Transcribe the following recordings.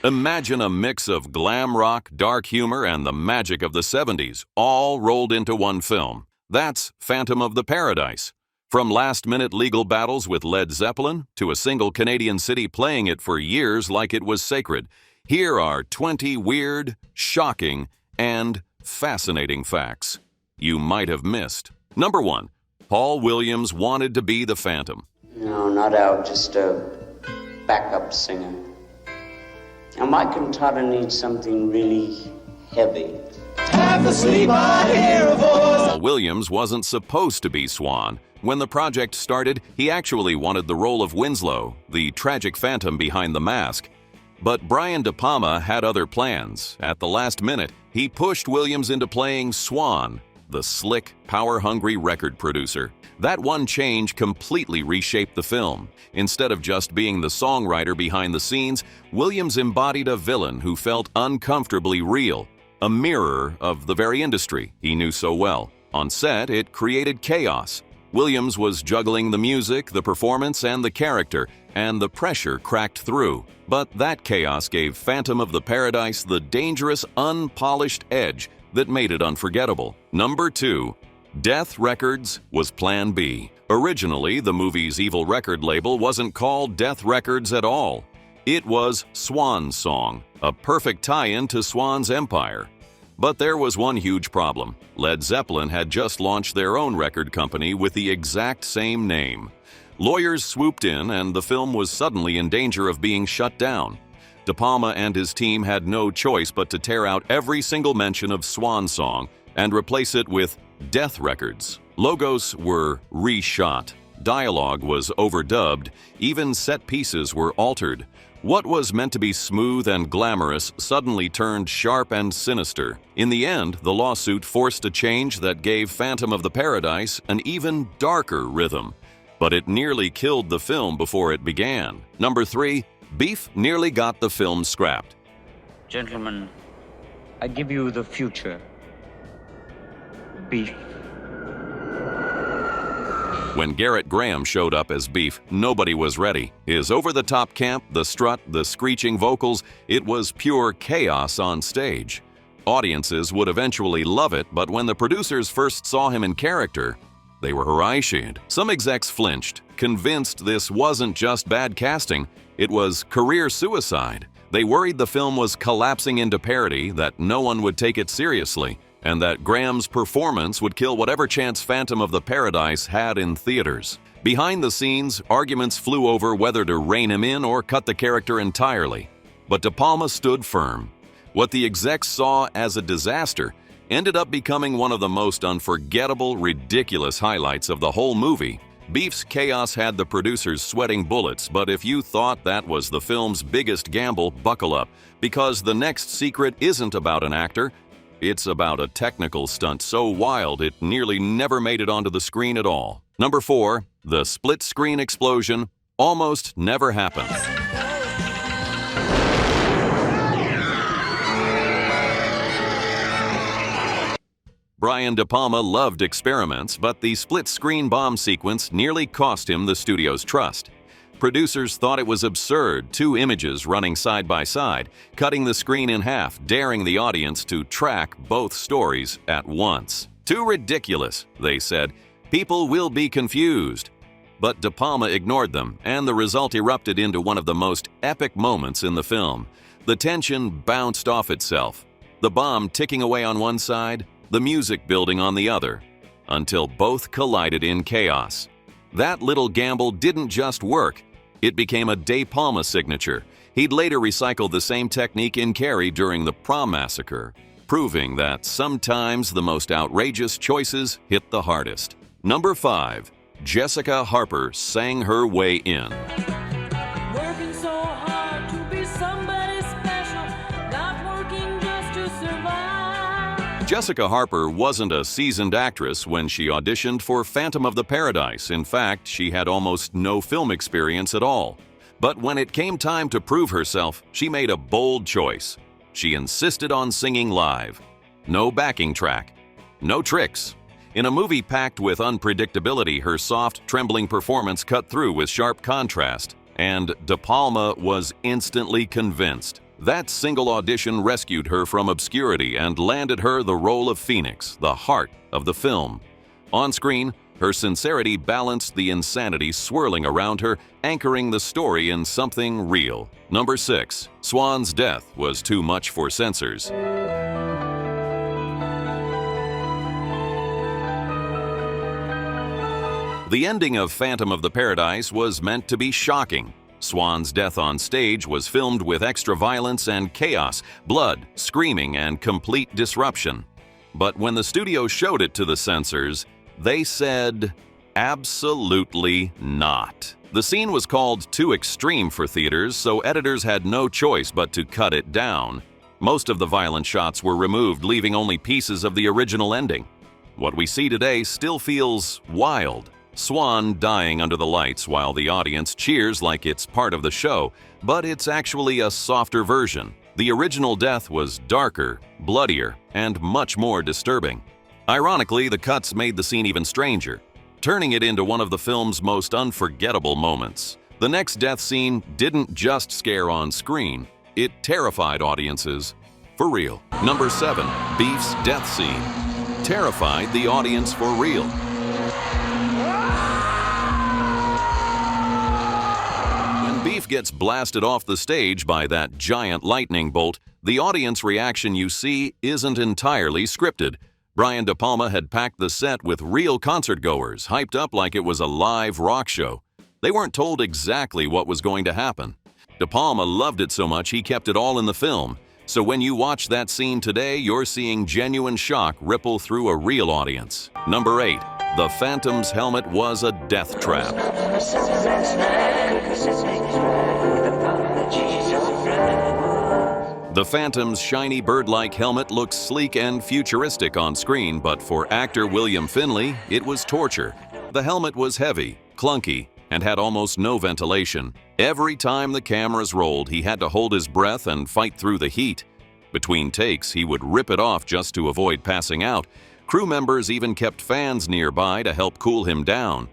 Imagine a mix of glam rock, dark humor, and the magic of the 70s, all rolled into one film. That's Phantom of the Paradise. From last-minute legal battles with Led Zeppelin to a single Canadian city playing it for years like it was sacred, here are 20 weird, shocking, and fascinating facts you might have missed. Number 1. Paul Williams wanted to be the Phantom. No, not out, just a backup singer. Now, my cantata needs something really heavy. Half asleep, I hear a voice. Paul Williams wasn't supposed to be Swan. When the project started, he actually wanted the role of Winslow, the tragic phantom behind the mask. But Brian De Palma had other plans. At the last minute, he pushed Williams into playing Swan, the slick, power-hungry record producer. That one change completely reshaped the film. Instead of just being the songwriter behind the scenes, Williams embodied a villain who felt uncomfortably real, a mirror of the very industry he knew so well. On set, it created chaos. Williams was juggling the music, the performance, and the character, and the pressure cracked through. But that chaos gave Phantom of the Paradise the dangerous, unpolished edge that made it unforgettable. Number 2. Death Records was Plan B. Originally, the movie's evil record label wasn't called Death Records at all. It was Swan's Song, a perfect tie-in to Swan's empire. But there was one huge problem. Led Zeppelin had just launched their own record company with the exact same name. Lawyers swooped in, and the film was suddenly in danger of being shut down. De Palma and his team had no choice but to tear out every single mention of Swan Song and replace it with Death Records. Logos were reshot, dialogue was overdubbed, even set pieces were altered. What was meant to be smooth and glamorous suddenly turned sharp and sinister. In the end, the lawsuit forced a change that gave Phantom of the Paradise an even darker rhythm. But it nearly killed the film before it began. Number 3. Beef nearly got the film scrapped. Gentlemen, I give you the future. Beef. When Garrett Graham showed up as Beef, nobody was ready. His over-the-top camp, the strut, the screeching vocals, it was pure chaos on stage. Audiences would eventually love it, but when the producers first saw him in character, they were horrified. Some execs flinched, convinced this wasn't just bad casting, it was career suicide. They worried the film was collapsing into parody, that no one would take it seriously, and that Graham's performance would kill whatever chance Phantom of the Paradise had in theaters. Behind the scenes, arguments flew over whether to rein him in or cut the character entirely. But De Palma stood firm. What the execs saw as a disaster ended up becoming one of the most unforgettable, ridiculous highlights of the whole movie. Beef's chaos had the producers sweating bullets, but if you thought that was the film's biggest gamble, buckle up, because the next secret isn't about an actor. It's about a technical stunt so wild it nearly never made it onto the screen at all. Number 4. The split-screen explosion almost never happened. Brian De Palma loved experiments, but the split-screen bomb sequence nearly cost him the studio's trust. Producers thought it was absurd, 2 images running side by side, cutting the screen in half, daring the audience to track both stories at once. Too ridiculous, they said. People will be confused. But De Palma ignored them, and the result erupted into one of the most epic moments in the film. The tension bounced off itself, the bomb ticking away on one side, the music building on the other, until both collided in chaos. That little gamble didn't just work, it became a De Palma signature. He'd later recycled the same technique in Carrie during the prom massacre, proving that sometimes the most outrageous choices hit the hardest. Number 5. Jessica Harper sang her way in. Working so hard to be somebody special, not working just to survive. Jessica Harper wasn't a seasoned actress when she auditioned for Phantom of the Paradise. In fact, she had almost no film experience at all. But when it came time to prove herself, she made a bold choice. She insisted on singing live. No backing track. No tricks. In a movie packed with unpredictability, her soft, trembling performance cut through with sharp contrast, and De Palma was instantly convinced. That single audition rescued her from obscurity and landed her the role of Phoenix, the heart of the film. On screen, her sincerity balanced the insanity swirling around her, anchoring the story in something real. Number 6. Swan's death was too much for censors. The ending of Phantom of the Paradise was meant to be shocking. Swan's death on stage was filmed with extra violence and chaos, blood, screaming, and complete disruption. But when the studio showed it to the censors, they said, absolutely not. The scene was called too extreme for theaters, so editors had no choice but to cut it down. Most of the violent shots were removed, leaving only pieces of the original ending. What we see today still feels wild. Swan dying under the lights while the audience cheers like it's part of the show, but it's actually a softer version. The original death was darker, bloodier, and much more disturbing. Ironically, the cuts made the scene even stranger, turning it into one of the film's most unforgettable moments. The next death scene didn't just scare on screen, it terrified audiences for real. Number 7. Beef's death scene terrified the audience for real. Beef gets blasted off the stage by that giant lightning bolt, the audience reaction you see isn't entirely scripted. Brian De Palma had packed the set with real concertgoers, hyped up like it was a live rock show. They weren't told exactly what was going to happen. De Palma loved it so much he kept it all in the film. So when you watch that scene today, you're seeing genuine shock ripple through a real audience. Number 8. The Phantom's helmet was a death trap. The Phantom's shiny bird-like helmet looks sleek and futuristic on screen, but for actor William Finley, it was torture. The helmet was heavy, clunky, and had almost no ventilation. Every time the cameras rolled, he had to hold his breath and fight through the heat. Between takes, he would rip it off just to avoid passing out. Crew members even kept fans nearby to help cool him down.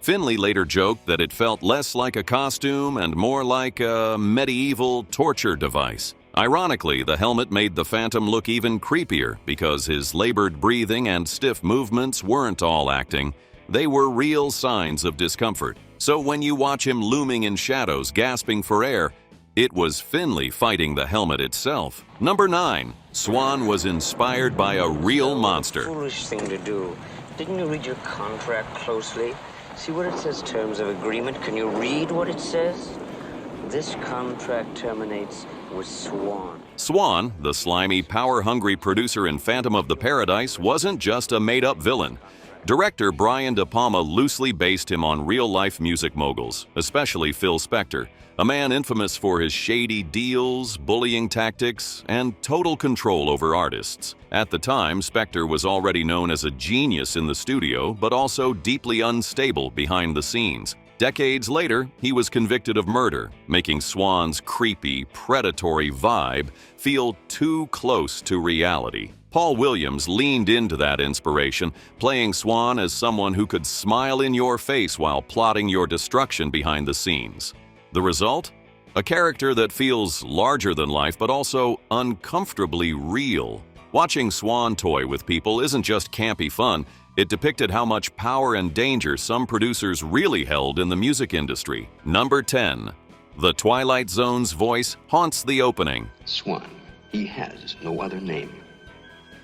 Finley later joked that it felt less like a costume and more like a medieval torture device. Ironically, the helmet made the Phantom look even creepier because his labored breathing and stiff movements weren't all acting. They were real signs of discomfort. So when you watch him looming in shadows, gasping for air, it was Finley fighting the helmet itself. Number 9. Swan was inspired by a real monster. Foolish thing to do. Didn't you read your contract closely? See what it says, terms of agreement? Can you read what it says? This contract terminates with Swan. Swan, the slimy, power-hungry producer in Phantom of the Paradise, wasn't just a made-up villain. Director Brian De Palma loosely based him on real-life music moguls, especially Phil Spector, a man infamous for his shady deals, bullying tactics, and total control over artists. At the time, Spector was already known as a genius in the studio, but also deeply unstable behind the scenes. Decades later, he was convicted of murder, making Swan's creepy, predatory vibe feel too close to reality. Paul Williams leaned into that inspiration, playing Swan as someone who could smile in your face while plotting your destruction behind the scenes. The result? A character that feels larger than life but also uncomfortably real. Watching Swan toy with people isn't just campy fun, it depicted how much power and danger some producers really held in the music industry. Number 10. The Twilight Zone's voice haunts the opening. Swan, he has no other name.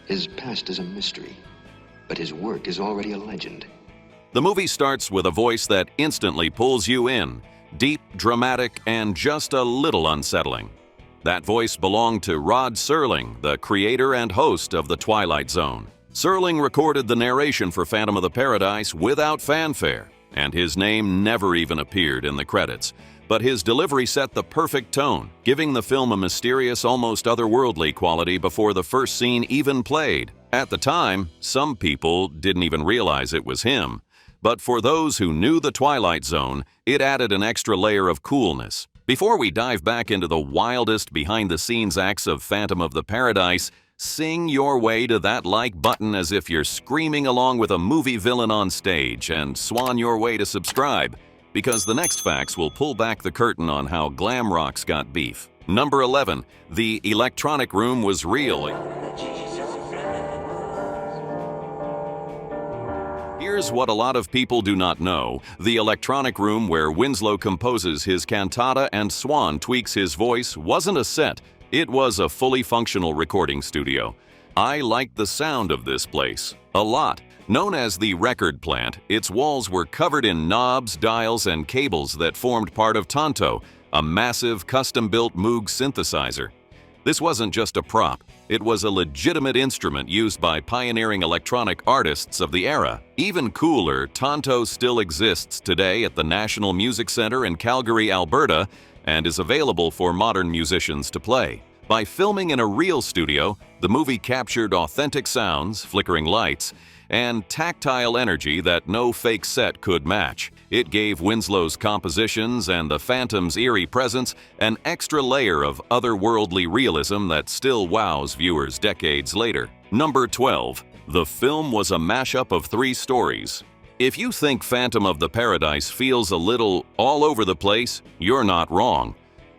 His past is a mystery, but his work is already a legend. The movie starts with a voice that instantly pulls you in, deep, dramatic, and just a little unsettling. That voice belonged to Rod Serling, the creator and host of The Twilight Zone. Serling recorded the narration for Phantom of the Paradise without fanfare, and his name never even appeared in the credits. But his delivery set the perfect tone, giving the film a mysterious, almost otherworldly quality before the first scene even played. At the time, some people didn't even realize it was him. But for those who knew The Twilight Zone, it added an extra layer of coolness. Before we dive back into the wildest behind-the-scenes acts of Phantom of the Paradise, sing your way to that like button as if you're screaming along with a movie villain on stage, and swan your way to subscribe, because the next facts will pull back the curtain on how glam rock's got beef. Number 11. The electronic room was real. Here's what a lot of people do not know. The electronic room where Winslow composes his cantata and Swan tweaks his voice wasn't a set. It was a fully functional recording studio. I liked the sound of this place a lot. Known as the record plant, its walls were covered in knobs, dials, and cables that formed part of Tonto, a massive custom-built Moog synthesizer. This wasn't just a prop. It was a legitimate instrument used by pioneering electronic artists of the era. Even cooler, Tonto still exists today at the National Music Center in Calgary, Alberta, and is available for modern musicians to play. By filming in a real studio, the movie captured authentic sounds, flickering lights, and tactile energy that no fake set could match. It gave Winslow's compositions and the Phantom's eerie presence an extra layer of otherworldly realism that still wows viewers decades later. Number 12. The film was a mashup of 3 stories. If you think Phantom of the Paradise feels a little all over the place, you're not wrong.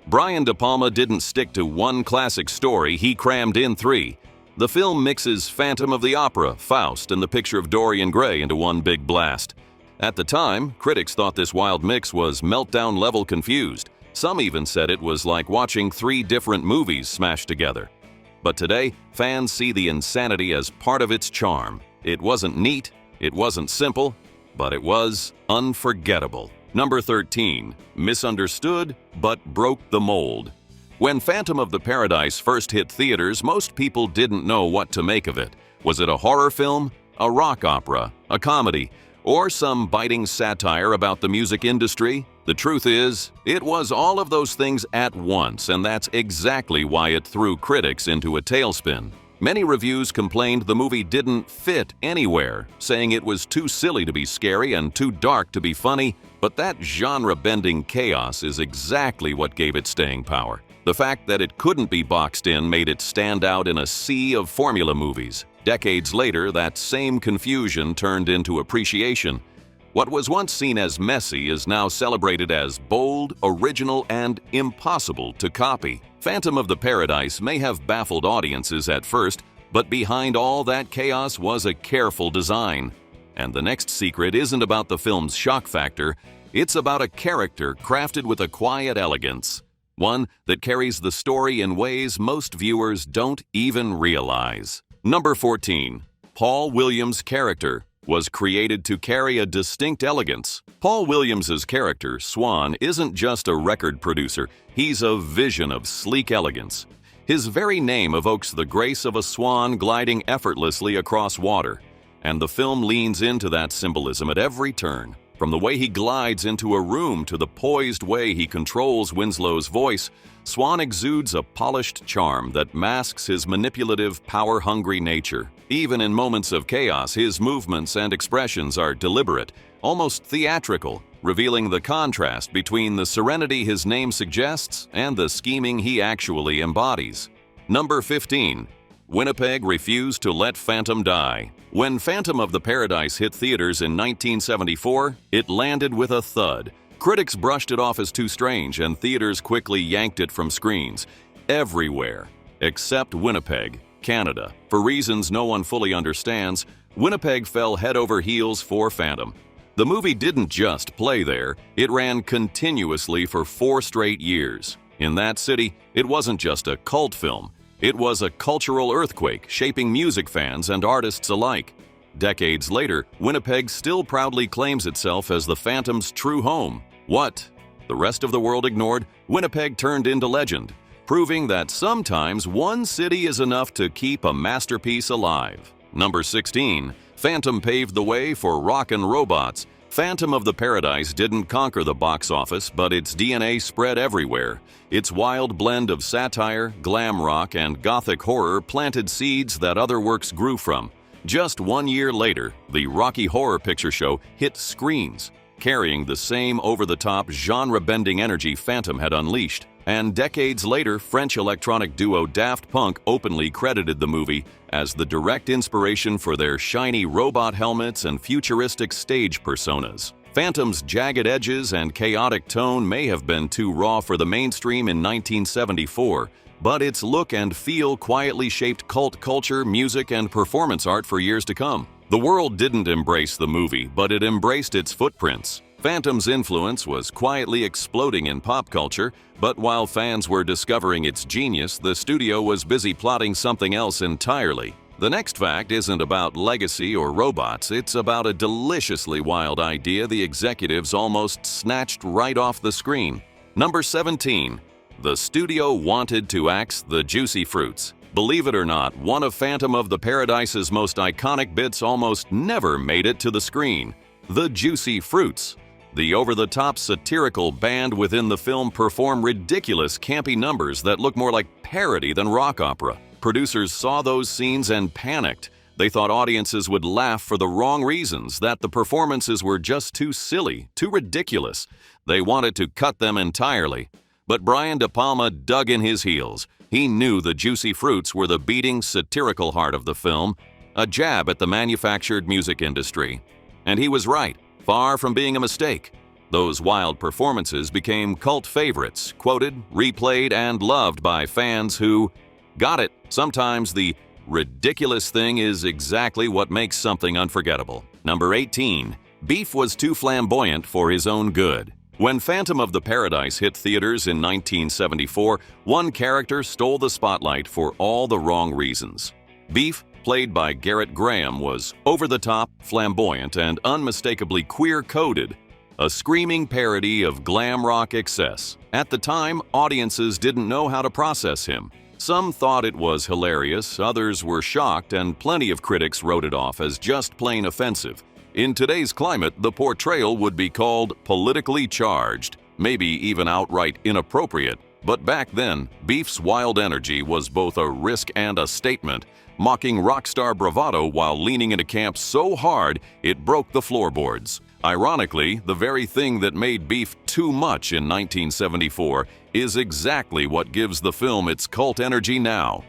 Brian De Palma didn't stick to one classic story, he crammed in 3. The film mixes Phantom of the Opera, Faust, and The Picture of Dorian Gray into one big blast. At the time, critics thought this wild mix was meltdown-level confused. Some even said it was like watching 3 different movies smashed together. But today, fans see the insanity as part of its charm. It wasn't neat, it wasn't simple, but it was unforgettable. Number 13. Misunderstood, but broke the mold. When Phantom of the Paradise first hit theaters, most people didn't know what to make of it. Was it a horror film, a rock opera, a comedy, or some biting satire about the music industry? The truth is, it was all of those things at once, and that's exactly why it threw critics into a tailspin. Many reviews complained the movie didn't fit anywhere, saying it was too silly to be scary and too dark to be funny, but that genre-bending chaos is exactly what gave it staying power. The fact that it couldn't be boxed in made it stand out in a sea of formula movies. Decades later, that same confusion turned into appreciation. What was once seen as messy is now celebrated as bold, original, and impossible to copy. Phantom of the Paradise may have baffled audiences at first, but behind all that chaos was a careful design. And the next secret isn't about the film's shock factor, it's about a character crafted with a quiet elegance. One that carries the story in ways most viewers don't even realize. Number 14. Paul Williams' character was created to carry a distinct elegance. Paul Williams' character, Swan, isn't just a record producer, he's a vision of sleek elegance. His very name evokes the grace of a swan gliding effortlessly across water, and the film leans into that symbolism at every turn. From the way he glides into a room to the poised way he controls Winslow's voice, Swan exudes a polished charm that masks his manipulative, power-hungry nature. Even in moments of chaos, his movements and expressions are deliberate, almost theatrical, revealing the contrast between the serenity his name suggests and the scheming he actually embodies. Number 15. Winnipeg refused to let Phantom die. When Phantom of the Paradise hit theaters in 1974, it landed with a thud. Critics brushed it off as too strange, and theaters quickly yanked it from screens. Everywhere, except Winnipeg, Canada. For reasons no one fully understands, Winnipeg fell head over heels for Phantom. The movie didn't just play there, it ran continuously for 4 straight years. In that city, it wasn't just a cult film. It was a cultural earthquake, shaping music fans and artists alike. Decades later, Winnipeg still proudly claims itself as the Phantom's true home. What the rest of the world ignored, Winnipeg turned into legend, proving that sometimes one city is enough to keep a masterpiece alive. Number 16. Phantom paved the way for rock and robots. Phantom of the Paradise didn't conquer the box office, but its DNA spread everywhere. Its wild blend of satire, glam rock, and gothic horror planted seeds that other works grew from. Just 1 year later, the Rocky Horror Picture Show hit screens, carrying the same over-the-top, genre-bending energy Phantom had unleashed. And decades later, French electronic duo Daft Punk openly credited the movie as the direct inspiration for their shiny robot helmets and futuristic stage personas. Phantom's jagged edges and chaotic tone may have been too raw for the mainstream in 1974, but its look and feel quietly shaped cult culture, music, and performance art for years to come. The world didn't embrace the movie, but it embraced its footprints. Phantom's influence was quietly exploding in pop culture, but while fans were discovering its genius, the studio was busy plotting something else entirely. The next fact isn't about legacy or robots, it's about a deliciously wild idea the executives almost snatched right off the screen. Number 17. The studio wanted to axe the juicy fruits. Believe it or not, one of Phantom of the Paradise's most iconic bits almost never made it to the screen. The juicy fruits. The over-the-top satirical band within the film perform ridiculous, campy numbers that look more like parody than rock opera. Producers saw those scenes and panicked. They thought audiences would laugh for the wrong reasons, that the performances were just too silly, too ridiculous. They wanted to cut them entirely. But Brian De Palma dug in his heels. He knew the juicy fruits were the beating, satirical heart of the film, a jab at the manufactured music industry. And he was right. Far from being a mistake. Those wild performances became cult favorites, quoted, replayed, and loved by fans who got it. Sometimes the ridiculous thing is exactly what makes something unforgettable. Number 18. Beef was too flamboyant for his own good. When Phantom of the Paradise hit theaters in 1974, one character stole the spotlight for all the wrong reasons. Beef, played by Garrett Graham, was over-the-top, flamboyant, and unmistakably queer-coded, a screaming parody of glam rock excess. At the time, audiences didn't know how to process him. Some thought it was hilarious, others were shocked, and plenty of critics wrote it off as just plain offensive. In today's climate, the portrayal would be called politically charged, maybe even outright inappropriate. But back then, Beef's wild energy was both a risk and a statement, mocking rock star bravado while leaning into camp so hard it broke the floorboards. Ironically, the very thing that made Beef too much in 1974 is exactly what gives the film its cult energy now.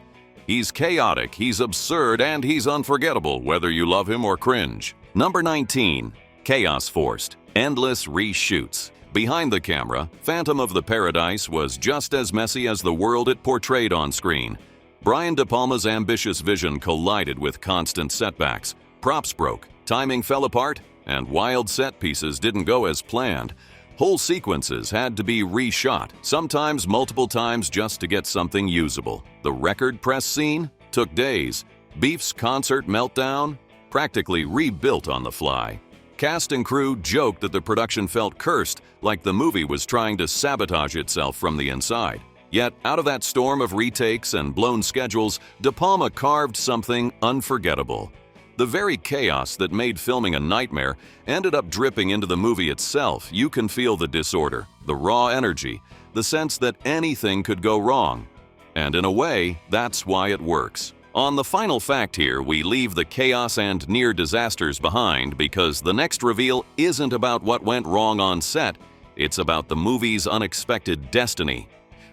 He's chaotic, he's absurd, and he's unforgettable, whether you love him or cringe. Number 19. Chaos Forced. Endless reshoots. Behind the camera, Phantom of the Paradise was just as messy as the world it portrayed on screen. Brian De Palma's ambitious vision collided with constant setbacks. Props broke, timing fell apart, and wild set pieces didn't go as planned. Whole sequences had to be reshot, sometimes multiple times just to get something usable. The record press scene took days. Beef's concert meltdown practically rebuilt on the fly. Cast and crew joked that the production felt cursed, like the movie was trying to sabotage itself from the inside. Yet, out of that storm of retakes and blown schedules, De Palma carved something unforgettable. The very chaos that made filming a nightmare ended up dripping into the movie itself. You can feel the disorder, the raw energy, the sense that anything could go wrong. And in a way, that's why it works. On the final fact here, we leave the chaos and near disasters behind because the next reveal isn't about what went wrong on set, it's about the movie's unexpected destiny.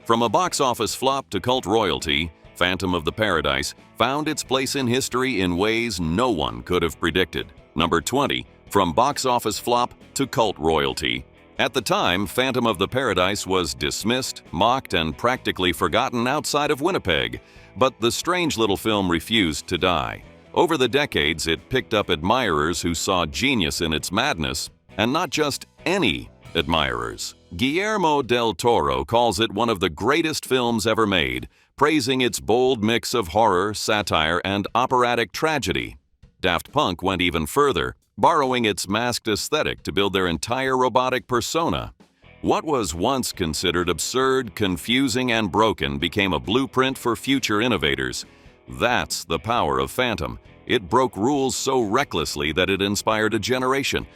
From a box office flop to cult royalty, Phantom of the Paradise found its place in history in ways no one could have predicted. Number 20. From box office flop to cult royalty. At the time, Phantom of the Paradise was dismissed, mocked, and practically forgotten outside of Winnipeg, but the strange little film refused to die. Over the decades, it picked up admirers who saw genius in its madness, and not just any admirers. Guillermo del Toro calls it one of the greatest films ever made, praising its bold mix of horror, satire, and operatic tragedy. Daft Punk went even further, borrowing its masked aesthetic to build their entire robotic persona. What was once considered absurd, confusing, and broken became a blueprint for future innovators. That's the power of Phantom. It broke rules so recklessly that it inspired a generation.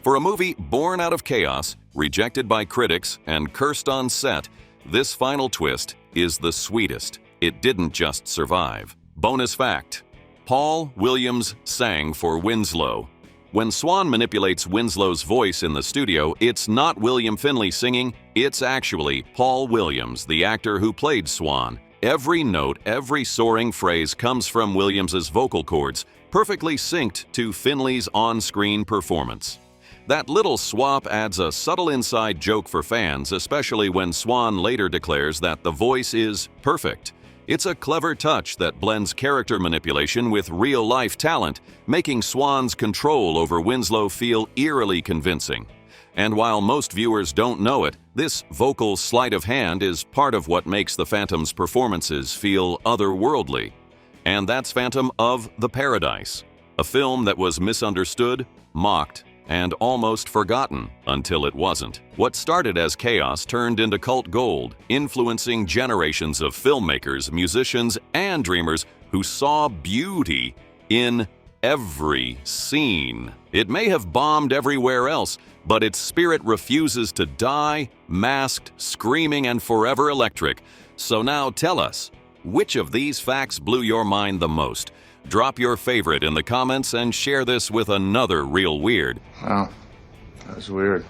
For a movie born out of chaos, rejected by critics, and cursed on set, this final twist is the sweetest. It didn't just survive. Bonus fact: Paul Williams sang for Winslow. When Swan manipulates Winslow's voice in the studio, it's not William Finley singing, it's actually Paul Williams, the actor who played Swan. Every note, every soaring phrase comes from Williams's vocal cords, perfectly synced to Finley's on-screen performance. That little swap adds a subtle inside joke for fans, especially when Swan later declares that the voice is perfect. It's a clever touch that blends character manipulation with real-life talent, making Swan's control over Winslow feel eerily convincing. And while most viewers don't know it, this vocal sleight of hand is part of what makes the Phantom's performances feel otherworldly. And that's Phantom of the Paradise, a film that was misunderstood, mocked, and almost forgotten until it wasn't. What started as chaos turned into cult gold, influencing generations of filmmakers, musicians, and dreamers who saw beauty in every scene. It may have bombed everywhere else, but its spirit refuses to die, masked, screaming, and forever electric. So now tell us, which of these facts blew your mind the most? Drop your favorite in the comments and share this with another real weird. Wow, that was weird.